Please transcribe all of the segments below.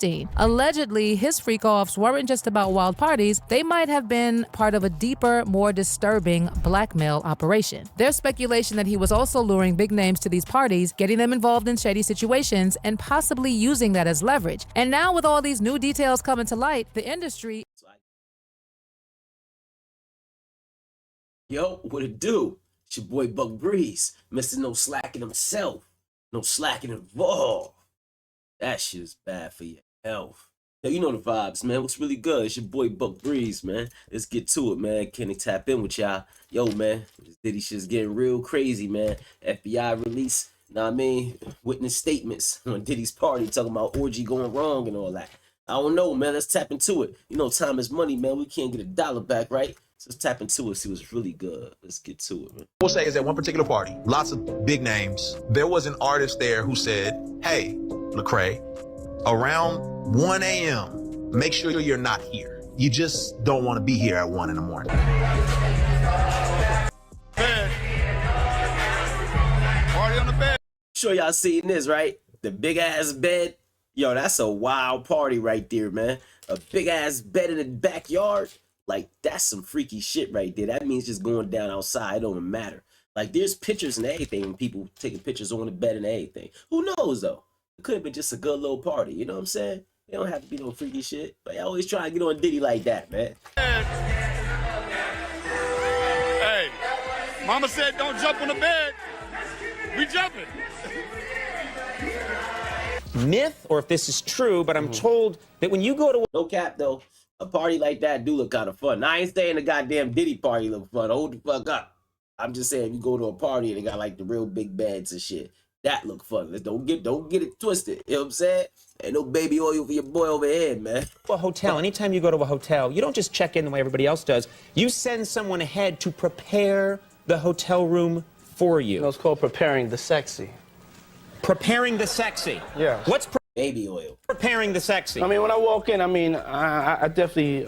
Epstein. Allegedly, his freak-offs weren't just about wild parties, they might have been part of a deeper, more disturbing blackmail operation. There's speculation that he was also luring big names to these parties, getting them involved in shady situations, and possibly using that as leverage. And now with all these new details coming to light, the industry... Yo, what it do? It's your boy Buck Breeze, Mr. No Slacking himself. No slacking involved. That shit is bad for your health. Yo, you know the vibes, man. What's really good? It's your boy Buck Breeze, man. Let's get to it, man. Can I tap in with y'all? Yo, man, this Diddy shit's getting real crazy, man. F.B.I. release, know what I mean? Witness statements on Diddy's party talking about Orgy going wrong and all that. I don't know, man. Let's tap into it. You know, time is money, man. We can't get $1 back, right? So let's tap into it, see what's really good. Let's get to it, man. What we'll say is at one particular party, lots of big names. There was an artist there who said, hey, Lecrae, around 1 a.m., make sure you're not here. You just don't want to be here at 1 in the morning. Bed. Party on the bed. Sure y'all seen this, right? The big ass bed. Yo, that's a wild party right there, man. A big ass bed in the backyard. Like, that's some freaky shit right there. That means just going down outside. It don't even matter. Like, there's pictures and everything. People taking pictures on the bed and everything. Who knows, though? It could have been just a good little party. You know what I'm saying? It don't have to be no freaky shit. But I always try to get on Diddy like that, man. Hey, mama said don't jump on the bed. We jumping. Myth, or if this is true, but I'm told that when you go to... No cap, though. A party like that do look kind of fun. Now, I ain't saying the goddamn Diddy party look fun. Hold the fuck up. I'm just saying, if you go to a party and they got like the real big beds and shit, that look fun. Don't get it twisted. You know what I'm saying? Ain't no baby oil for your boy over here, man. A hotel, anytime you go to a hotel, you don't just check in the way everybody else does. You send someone ahead to prepare the hotel room for you. It's called preparing the sexy. Preparing the sexy. Yeah. What's baby oil? Preparing the sexy. I mean, when I walk in, I definitely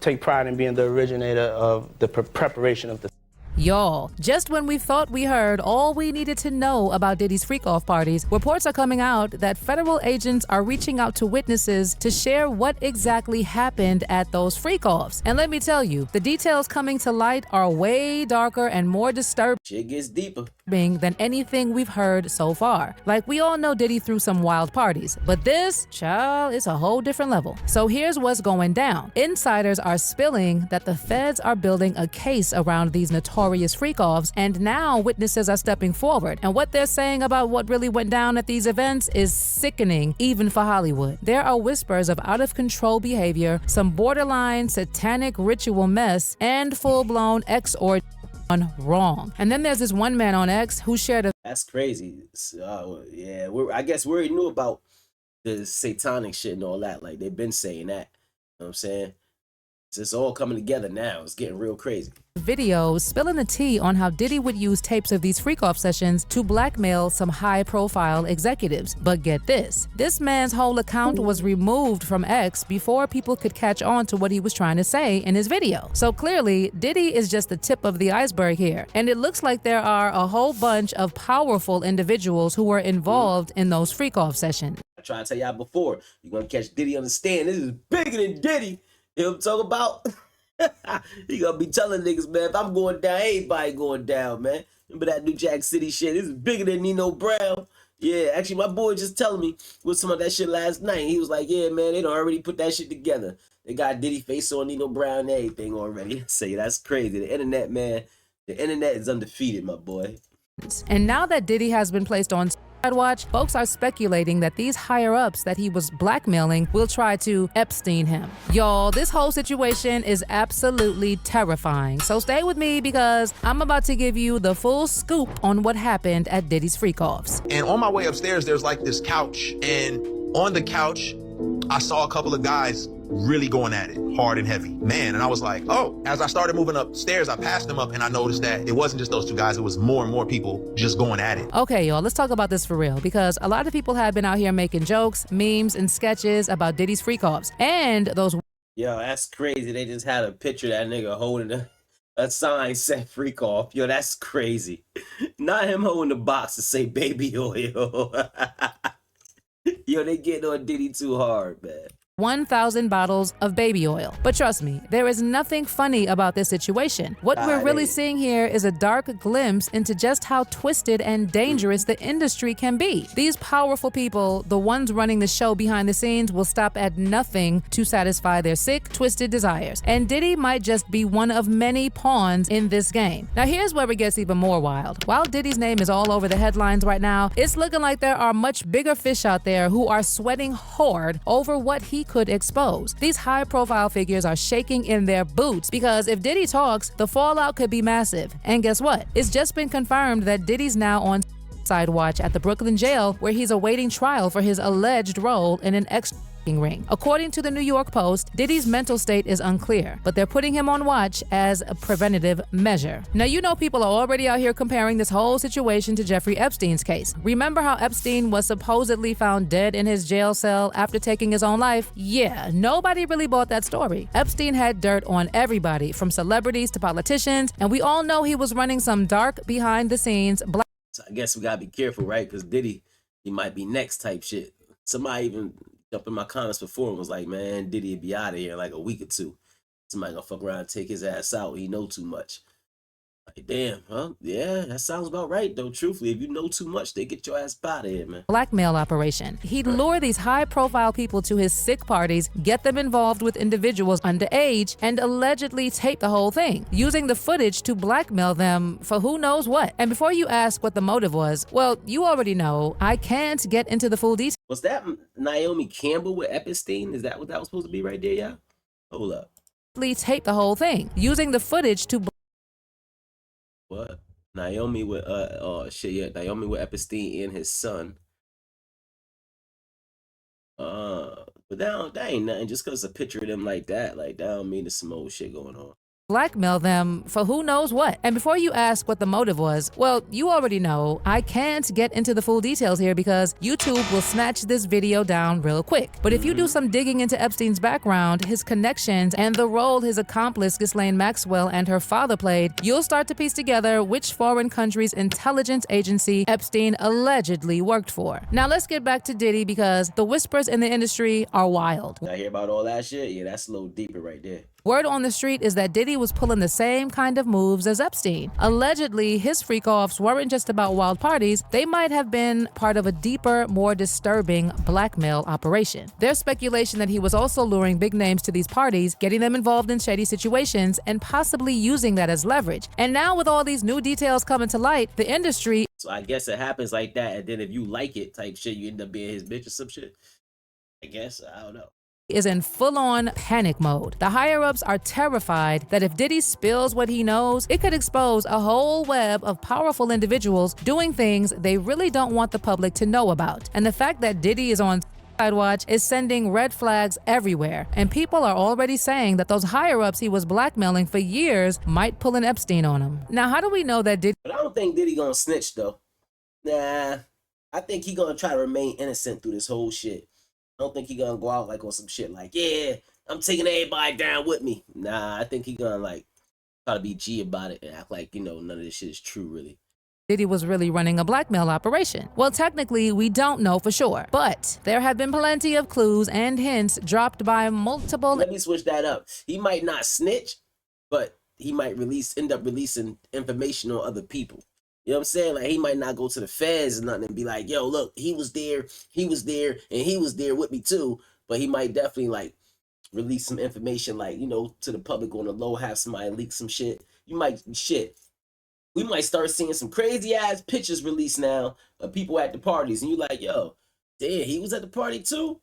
take pride in being the originator of the preparation of the. Y'all, just when we thought we heard all we needed to know about Diddy's freak-off parties, reports are coming out that federal agents are reaching out to witnesses to share what exactly happened at those freak-offs. And let me tell you, the details coming to light are way darker and more disturbing. Shit gets deeper Than anything we've heard so far. Like, we all know Diddy threw some wild parties, but this, child, is a whole different level. So here's what's going down. Insiders are spilling that the feds are building a case around these notorious freak-offs, and now witnesses are stepping forward. And what they're saying about what really went down at these events is sickening, even for Hollywood. There are whispers of out-of-control behavior, some borderline satanic ritual mess, and full-blown X-orgy wrong. And then there's this one man on X who shared a... That's crazy. Yeah, I guess we already knew about the satanic shit and all that. Like, they've been saying that. You know what I'm saying? It's all coming together now. It's getting real crazy. Videos spilling the tea on how Diddy would use tapes of these freak-off sessions to blackmail some high-profile executives. But get this man's whole account was removed from X before people could catch on to what he was trying to say in his video. So clearly, Diddy is just the tip of the iceberg here. And it looks like there are a whole bunch of powerful individuals who were involved in those freak-off sessions. I tried to tell y'all before, you're going to catch Diddy on the stand. This is bigger than Diddy. You know what I'm talking about? He gonna be telling niggas, man, if I'm going down, everybody going down, man. Remember that New Jack City shit? This is bigger than Nino Brown. Yeah, actually, my boy just telling me with some of that shit last night. He was like, yeah, man, they done already put that shit together. They got Diddy face on Nino Brown and everything already. Say, that's crazy. The internet, man, the internet is undefeated, my boy. And now that Diddy has been placed on watch, folks are speculating that these higher-ups that he was blackmailing will try to Epstein him. Y'all, this whole situation is absolutely terrifying. So stay with me because I'm about to give you the full scoop on what happened at Diddy's freak-offs. And on my way upstairs, there's like this couch. And on the couch, I saw a couple of guys really going at it hard and heavy, man. And I was like, oh, as I started moving upstairs, I passed them up and I noticed that it wasn't just those two guys. It was more and more people just going at it. Okay, y'all, let's talk about this for real, because a lot of people have been out here making jokes, memes, and sketches about Diddy's freak-offs. And those... Yo, that's crazy. They just had a picture of that nigga holding a sign said freak off. Yo, that's crazy. Not him holding the box to say baby oil. Yo, they getting on Diddy too hard, man. 1,000 bottles of baby oil. But trust me, there is nothing funny about this situation. What we're really seeing here is a dark glimpse into just how twisted and dangerous the industry can be. These powerful people, the ones running the show behind the scenes, will stop at nothing to satisfy their sick, twisted desires. And Diddy might just be one of many pawns in this game. Now here's where it gets even more wild. While Diddy's name is all over the headlines right now, it's looking like there are much bigger fish out there who are sweating hard over what he could expose. These high-profile figures are shaking in their boots because if Diddy talks, the fallout could be massive. And guess what? It's just been confirmed that Diddy's now on side watch at the Brooklyn jail where he's awaiting trial for his alleged role in an ring. According to the New York Post, Diddy's mental state is unclear, but they're putting him on watch as a preventative measure. Now, you know people are already out here comparing this whole situation to Jeffrey Epstein's case. Remember how Epstein was supposedly found dead in his jail cell after taking his own life? Yeah, nobody really bought that story. Epstein had dirt on everybody, from celebrities to politicians, and we all know he was running some dark behind-the-scenes black. So I guess we gotta be careful, right? Because Diddy, he might be next type shit. Somebody even jumped in my comments before and was like, man, Diddy will be out of here in like a week or two. Somebody gonna fuck around and take his ass out. He know too much. Like, damn, huh? Yeah, that sounds about right, though. Truthfully, if you know too much, they get your ass out of here, man. Blackmail operation. He'd lure these high-profile people to his sick parties, get them involved with individuals underage, and allegedly tape the whole thing, using the footage to blackmail them for who knows what. And before you ask what the motive was, well, you already know. I can't get into the full details. Was that Naomi Campbell with Epstein? Is that what that was supposed to be right there, yeah? Hold up. Tape the whole thing, using the footage to What? Naomi with Naomi with Epstein and his son. But that ain't nothing. Just cause a picture of them like that don't mean there's some old shit going on. Blackmail them for who knows what. And before you ask what the motive was, well, you already know. I can't get into the full details here because YouTube will snatch this video down real quick. But if you do some digging into Epstein's background, his connections, and the role his accomplice Ghislaine Maxwell and her father played, you'll start to piece together which foreign country's intelligence agency Epstein allegedly worked for. Now let's get back to Diddy because the whispers in the industry are wild. I hear about all that shit? Yeah, that's a little deeper right there. Word on the street is that Diddy was pulling the same kind of moves as Epstein. Allegedly, his freak-offs weren't just about wild parties, they might have been part of a deeper, more disturbing blackmail operation. There's speculation that he was also luring big names to these parties, getting them involved in shady situations, and possibly using that as leverage. And now with all these new details coming to light, the industry... So I guess it happens like that, and then if you like it type shit, you end up being his bitch or some shit. I guess, I don't know. Is in full-on panic mode. The higher-ups are terrified that if Diddy spills what he knows, it could expose a whole web of powerful individuals doing things they really don't want the public to know about. And the fact that Diddy is on side watch is sending red flags everywhere. And people are already saying that those higher-ups he was blackmailing for years might pull an Epstein on him. Now, how do we know that Diddy... But I don't think Diddy gonna snitch, though. Nah, I think he gonna try to remain innocent through this whole shit. I don't think he gonna go out like on some shit like, yeah, I'm taking everybody down with me. Nah, I think he gonna like try to be G about it and act like, you know, none of this shit is true, really. Diddy was really running a blackmail operation. Well, technically, we don't know for sure, but there have been plenty of clues and hints dropped by multiple... Let me switch that up. He might not snitch, but he might end up releasing information on other people. You know what I'm saying? Like, he might not go to the feds or nothing and be like, yo, look, he was there, and he was there with me too. But he might definitely, like, release some information, like, you know, to the public on the low, have somebody leak some shit. We might start seeing some crazy-ass pictures released now of people at the parties. And you like, yo, damn, he was at the party too?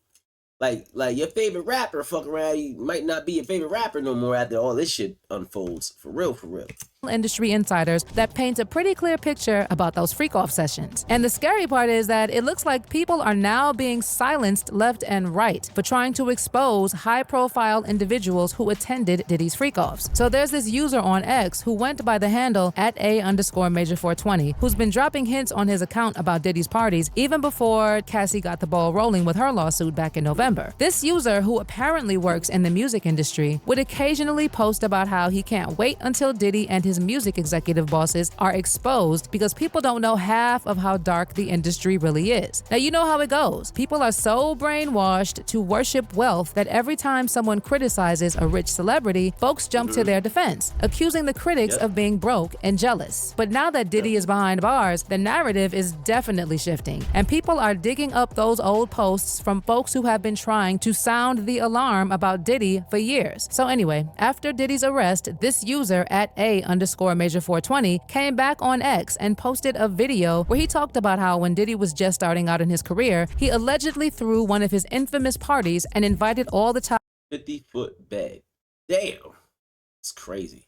Like your favorite rapper fuck around, he might not be your favorite rapper no more after all this shit unfolds. For real, for real. Industry insiders that paint a pretty clear picture about those freak-off sessions. And the scary part is that it looks like people are now being silenced left and right for trying to expose high-profile individuals who attended Diddy's freak-offs. So there's this user on X who went by the handle @A_Major420 who's been dropping hints on his account about Diddy's parties even before Cassie got the ball rolling with her lawsuit back in November. This user, who apparently works in the music industry, would occasionally post about how he can't wait until Diddy and his music executive bosses are exposed because people don't know half of how dark the industry really is. Now, you know how it goes. People are so brainwashed to worship wealth that every time someone criticizes a rich celebrity, folks jump to their defense, accusing the critics of being broke and jealous. But now that Diddy is behind bars, the narrative is definitely shifting, and people are digging up those old posts from folks who have been trying to sound the alarm about Diddy for years. So anyway, after Diddy's arrest, this user at @A_Major420 came back on X and posted a video where he talked about how when Diddy was just starting out in his career, he allegedly threw one of his infamous parties and invited all the top 50-foot bed. Damn. It's crazy.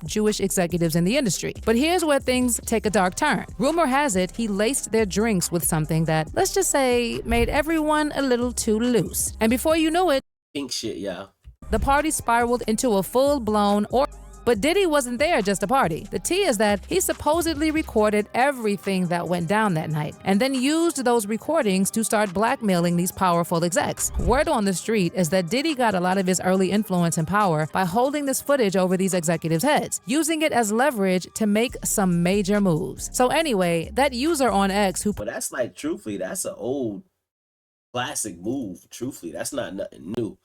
Jewish executives in the industry. But here's where things take a dark turn. Rumor has it he laced their drinks with something that, let's just say, made everyone a little too loose. And before you knew it, Pink shit, y'all. the party spiraled into a full-blown orgy. But Diddy wasn't there just to party. The tea is that he supposedly recorded everything that went down that night and then used those recordings to start blackmailing these powerful execs. Word on the street is that Diddy got a lot of his early influence and power by holding this footage over these executives' heads, using it as leverage to make some major moves. So anyway, that user on X who But that's like, truthfully, that's an old classic move. Truthfully, that's not nothing new.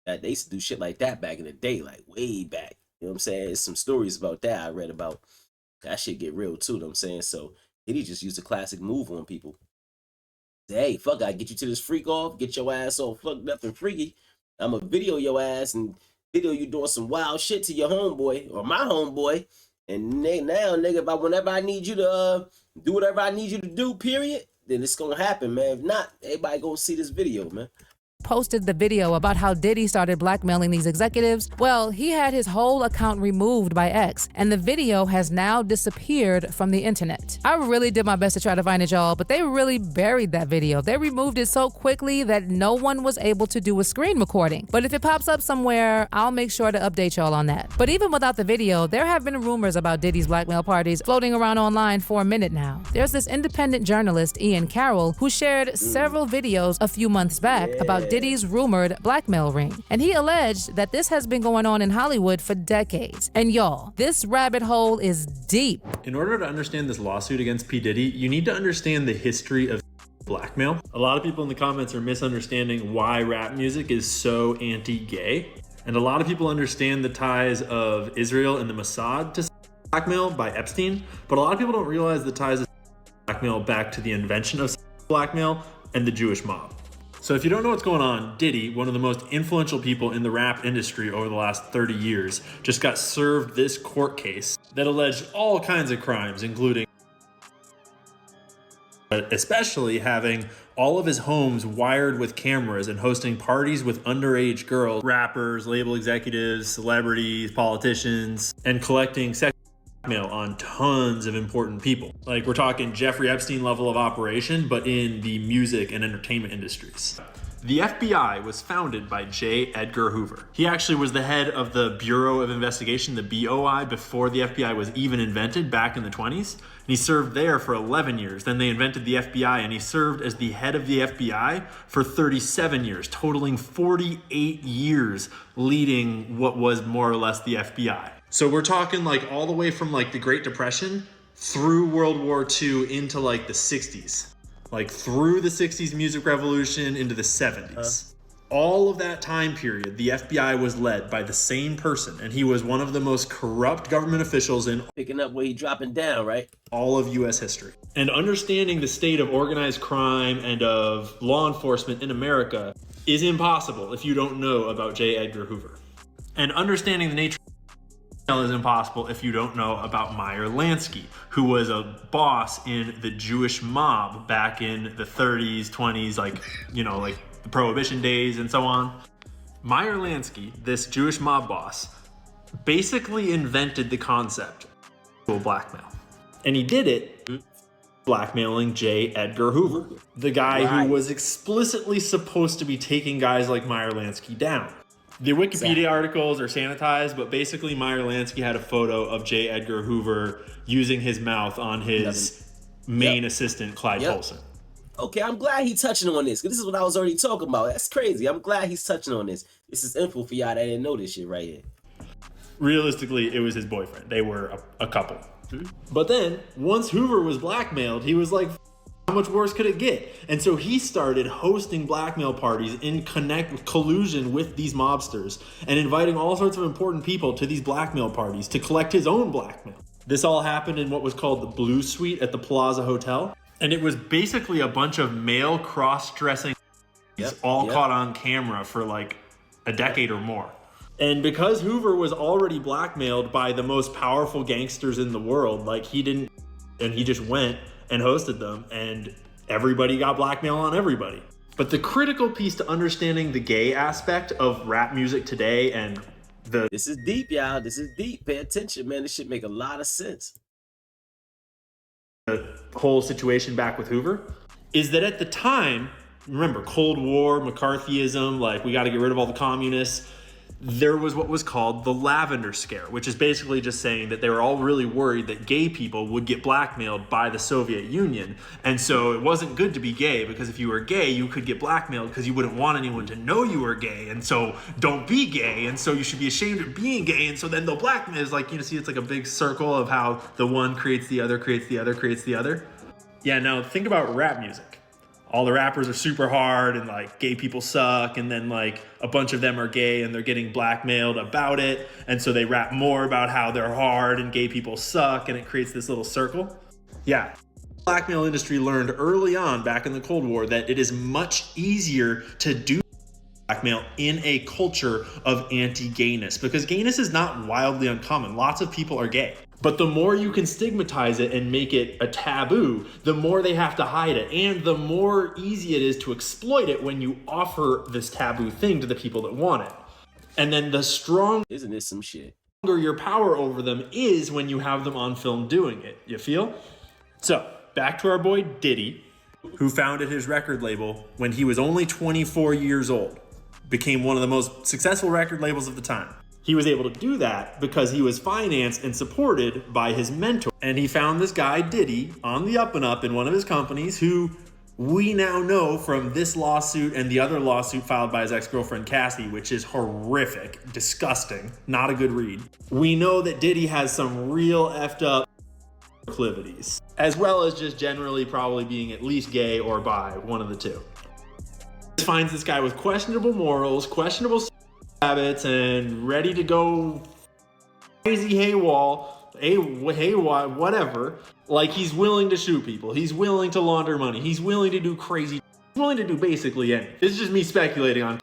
That they used to do shit like that back in the day, like way back. You know what I'm saying? There's some stories about that I read about. That shit get real too, you know what I'm saying? So Diddy just used a classic move on people. Hey, fuck, I get you to this freak off, get your ass all fucked up and freaky. I'ma video your ass and video you doing some wild shit to your homeboy or my homeboy. And now, nigga, whenever I need you to do whatever I need you to do, period, then it's gonna happen, man. If not, everybody gonna see this video, man. posted the video about how Diddy started blackmailing these executives, well, he had his whole account removed by X, and the video has now disappeared from the internet. I really did my best to try to find it, y'all, but they really buried that video. They removed it so quickly that no one was able to do a screen recording. But if it pops up somewhere, I'll make sure to update y'all on that. But even without the video, there have been rumors about Diddy's blackmail parties floating around online for a minute now. There's this independent journalist, Ian Carroll, who shared several videos a few months back about Diddy's rumored blackmail ring. And he alleged that this has been going on in Hollywood for decades. And y'all, this rabbit hole is deep. In order to understand this lawsuit against P. Diddy, you need to understand the history of blackmail. A lot of people in the comments are misunderstanding why rap music is so anti-gay. And a lot of people understand the ties of Israel and the Mossad to blackmail by Epstein, but a lot of people don't realize the ties of blackmail back to the invention of blackmail and the Jewish mob. So if you don't know what's going on, Diddy, one of the most influential people in the rap industry over the last 30 years, just got served this court case that alleged all kinds of crimes, including especially having all of his homes wired with cameras and hosting parties with underage girls, rappers, label executives, celebrities, politicians, and collecting sex blackmail on tons of important people. Like, we're talking Jeffrey Epstein level of operation, but in the music and entertainment industries. The FBI was founded by J. Edgar Hoover. He actually was the head of the Bureau of Investigation, the BOI, before the FBI was even invented back in the 20s. And he served there for 11 years. Then they invented the FBI, and he served as the head of the FBI for 37 years, totaling 48 years leading what was more or less the FBI. So we're talking like all the way from like the Great Depression through World War II into like the 60s. Like through the 60s music revolution into the 70s. All of that time period, the FBI was led by the same person, and he was one of the most corrupt government officials in Picking up where he dropping down, right? all of US history. And understanding the state of organized crime and of law enforcement in America is impossible if you don't know about J. Edgar Hoover. And understanding the nature is impossible if you don't know about Meyer Lansky, who was a boss in the Jewish mob back in the 30s, 20s, like, you know, like the Prohibition days and so on. Meyer Lansky, this Jewish mob boss, basically invented the concept of blackmail. And he did it blackmailing J. Edgar Hoover, the guy who was explicitly supposed to be taking guys like Meyer Lansky down. The Wikipedia articles are sanitized, but basically Meyer Lansky had a photo of J. Edgar Hoover using his mouth on his main assistant, Clyde Polson. Okay, I'm glad he's touching on this, because this is what I was already talking about. That's crazy. I'm glad he's touching on this. This is info for y'all that didn't know this shit right here. Realistically, it was his boyfriend. They were a couple. But then, once Hoover was blackmailed, he was like, how much worse could it get? And so he started hosting blackmail parties in collusion with these mobsters and inviting all sorts of important people to these blackmail parties to collect his own blackmail. This all happened in what was called the Blue Suite at the Plaza Hotel. And it was basically a bunch of male cross-dressing caught on camera for like a decade or more. And because Hoover was already blackmailed by the most powerful gangsters in the world, like he just went and hosted them, and everybody got blackmail on everybody. But the critical piece to understanding the gay aspect of rap music today and This is deep, y'all. This is deep. Pay attention, man. This shit make a lot of sense. The whole situation back with Hoover is that at the time, remember, Cold War, McCarthyism, like we got to get rid of all the communists. There was what was called the Lavender Scare, which is basically just saying that they were all really worried that gay people would get blackmailed by the Soviet Union. And so it wasn't good to be gay, because if you were gay, you could get blackmailed because you wouldn't want anyone to know you were gay. And so don't be gay. And so you should be ashamed of being gay. And so then they'll blackmail. It's like, see, it's like a big circle of how the one creates the other, creates the other, creates the other. Yeah, now think about rap music. All the rappers are super hard and like gay people suck, and then like a bunch of them are gay and they're getting blackmailed about it, and so they rap more about how they're hard and gay people suck, and it creates this little circle. Yeah. The blackmail industry learned early on back in the Cold War that it is much easier to do blackmail in a culture of anti-gayness, because gayness is not wildly uncommon. Lots of people are gay. But the more you can stigmatize it and make it a taboo, the more they have to hide it. And the more easy it is to exploit it when you offer this taboo thing to the people that want it. And then the stronger Isn't this some shit? your power over them is when you have them on film doing it. You feel? So, back to our boy Diddy, who founded his record label when he was only 24 years old. Became one of the most successful record labels of the time. He was able to do that because he was financed and supported by his mentor. And he found this guy, Diddy, on the up and up in one of his companies, who we now know from this lawsuit and the other lawsuit filed by his ex-girlfriend Cassie, which is horrific, disgusting, not a good read. We know that Diddy has some real effed up proclivities, as well as just generally probably being at least gay or bi, one of the two. Finds this guy with questionable morals, questionable habits, and ready to go crazy whatever. Like, he's willing to shoot people. He's willing to launder money. He's willing to do crazy. He's willing to do basically anything. This is just me speculating on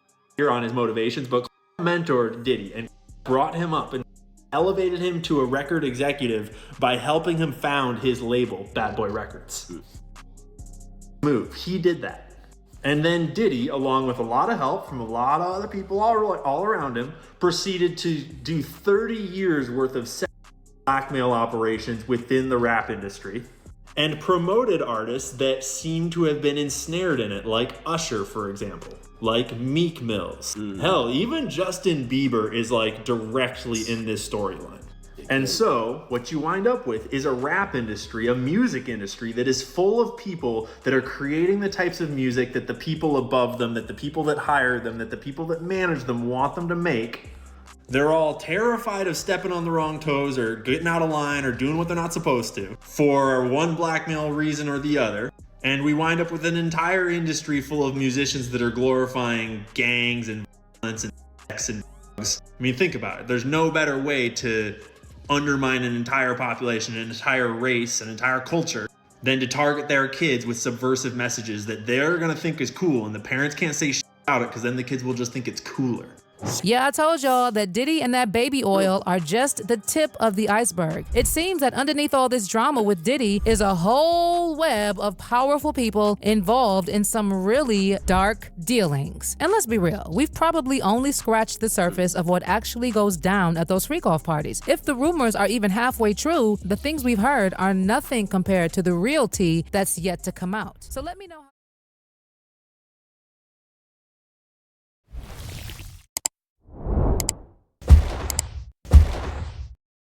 his motivations, but mentored Diddy and brought him up and elevated him to a record executive by helping him found his label, Bad Boy Records. He did that. And then Diddy, along with a lot of help from a lot of other people all around him, proceeded to do 30 years worth of blackmail operations within the rap industry and promoted artists that seem to have been ensnared in it, like Usher, for example, like Meek Mills. Hell, even Justin Bieber is like directly in this storyline. And so what you wind up with is a rap industry, a music industry that is full of people that are creating the types of music that the people above them, that the people that hire them, that the people that manage them want them to make. They're all terrified of stepping on the wrong toes or getting out of line or doing what they're not supposed to for one blackmail reason or the other. And we wind up with an entire industry full of musicians that are glorifying gangs and violence and sex and drugs. I mean, think about it. There's no better way to undermine an entire population, an entire race, an entire culture, than to target their kids with subversive messages that they're gonna think is cool, and the parents can't say shit about it because then the kids will just think it's cooler. Yeah, I told y'all that Diddy and that baby oil are just the tip of the iceberg. It seems that underneath all this drama with Diddy is a whole web of powerful people involved in some really dark dealings. And let's be real, we've probably only scratched the surface of what actually goes down at those freak-off parties. If the rumors are even halfway true, the things we've heard are nothing compared to the real tea that's yet to come out. So let me know.